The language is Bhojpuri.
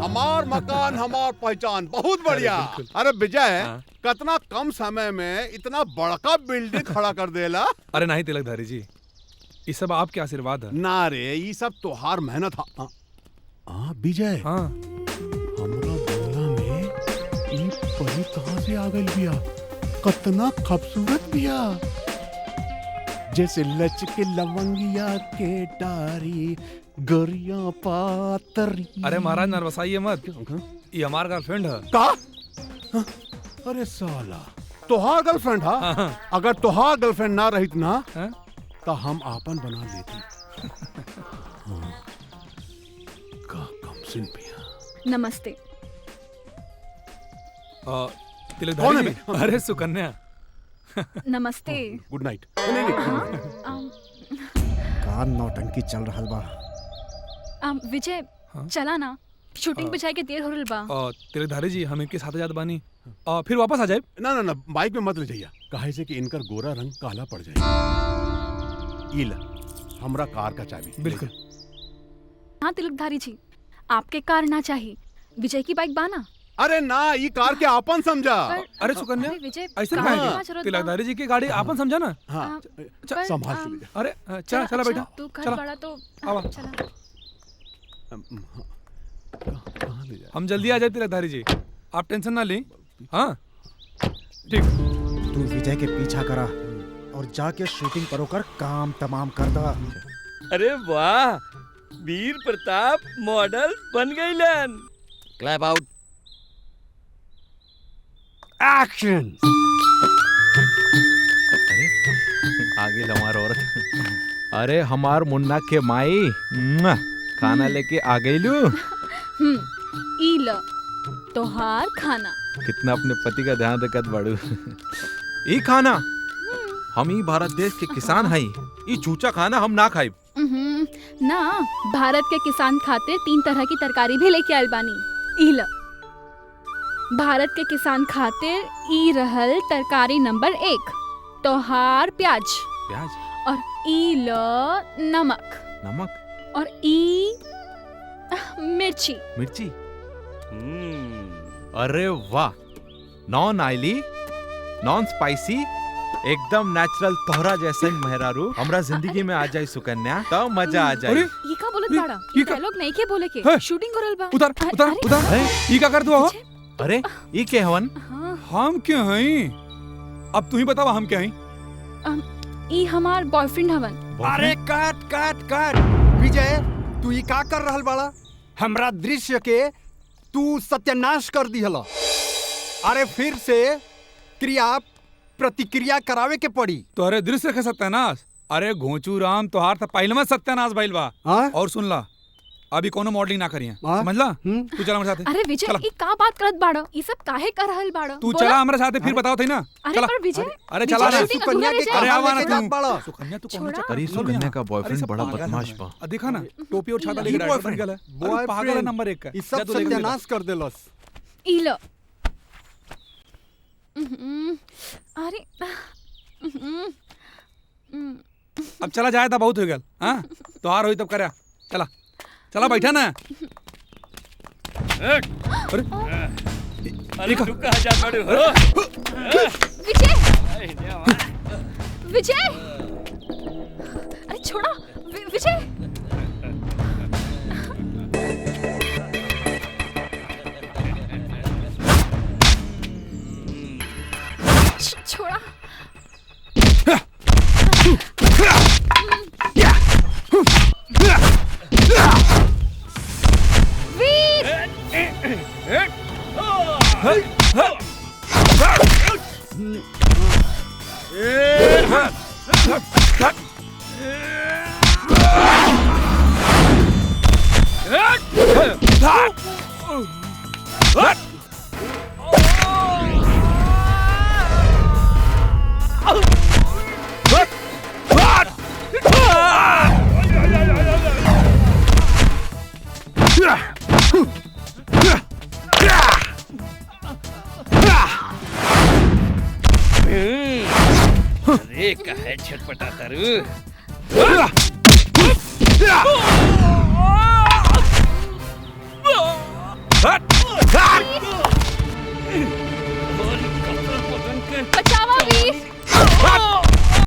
हमार मकान हमार पहचान, बहुत बढ़िया। अरे विजय, कितना कम समय में इतना बड़का बिल्डिंग खड़ा कर देला। अरे नहीं तिलकधारी जी, ये सब आपके आशीर्वाद है। ना रे, ये सब तोहार मेहनत है। विजय, हमरा बंगला में ये परी कहाँ से आ गई बिया? कितना खूबसूरत बिया, जैसे लचके लवंगिया के डारी गरिया पातरी। अरे महाराज नर्वसाइए मत, ये हमारा गर्लफ्रेंड है। का? अरे साला, तोहार गर्लफ्रेंड है? अगर तोहार गर्लफ्रेंड ना रही ना तो हम आपन बना लेती। का कम सुन पिया। नमस्ते। तिलकधारी जी, अरे सुकन्या। नमस्ते। Good night. का नौटंकी चल रहा बा? विजय, चला ना, शूटिंग पे जाए के देर हो रही बा। तिलकधारी जी, हम इनके साथ जात बानी, फिर वापस आ जाए। ना ना ना, बाइक में मत ले जाइए, काहे से कि इनकर गोरा रंग काला पड़ जाए। इला हमरा कार का चाबी। बिल्कुल। हाँ तिलकधारी जी, आपके कार ना चाहिए, विजय की बाइक बाना। अरे ना, ये कार के आपन समझा। अरे सुकन्या, ऐसा हाँ। तिलकधारी जी की गाड़ी आपन समझा ना। हाँ, संभाल के ले जा। अरे चला बेटा, तू घर बड़ा तो चला। हम जल्दी आ जाए तिलकधारी जी, आप टेंशन ना लें। हाँ ठीक। तू विजय के पीछा करा और जाके शूटिंग पर होकर काम तमाम कर दा। अरे वाह, वीर प्रताप मॉडल बन गईलन। Clap out, action. आगे हमार औरत। अरे हमार मुन्ना के माई, खाना लेके आ गई लू। ई लो तोहार खाना। कितना अपने पति का ध्यान रखत बाड़ू। ई खाना, हम ही भारत देश के किसान हई, ई चूचा खाना हम ना खाई। ना, भारत के किसान खातिर 3 तरह की तरकारी भी लेके आयल बानी। ई लो भारत के किसान खातिर ई रहल तरकारी नंबर 1, तोहार प्याज। और ई लो नमक। और ई मिर्ची। अरे वाह, नॉन ऑयली, नॉन स्पाइसी, एकदम नेचुरल, तोहरा जैसे मेहरारू हमरा जिंदगी में आ जाए सुकन्या, तो मजा आ जाए। ये का बोलत बाड़ा? ये डायलॉग नहीं के बोले के, शूटिंग करल बा। उतार। ये का कर दो हो? अरे ये के हवन? हम क्या हई? अब तू ही बतावा हम क्या हई? ई हमार बॉयफ्रेंड हवन। अरे काट विजय, तू ये का कर रहल बाड़ा? हमरा दृश्य के तू सत्यानाश कर दिहला। अरे फिर से क्रिया प्रतिक्रिया करावे के पड़ी। तोहरे दृश्य के सत्यानाश? अरे घोंचू राम, तोहार तो पहले में सत्यानाश भइल बा। और सुन ला, अभी कोनो मॉडलिंग ना करिए, समझ ला? तू चला हमारे साथे। अरे विजय, ई का बात करत बाड़ा? ई सब काहे कर रहल बाड़ा? तू चला हमारे साथे, फिर बताओ थई ना। अरे पर विजय, अरे चला रे। सुकन्या के अरे आवा ना जात बाड़ा। सुकन्या तू कौन? अरे सुकन्या का बॉयफ्रेंड बड़ा बदमाश बा। देखा ना, टोपी और छाता लेके ड्राइवर बन गया है। अरे पागल है नंबर 1 का। ई सब सत्यानाश कर देलस। ई लो। अरे अब चला जाए था, बहुत हो गया। हाँ तो हार हुई तब करया। चला बैठा ना। अरे तू कहाँ जा पड़े हो? विजय, अरे छोड़ा विजय। छोड़ा। अरे कहे छटपटा करू। हट!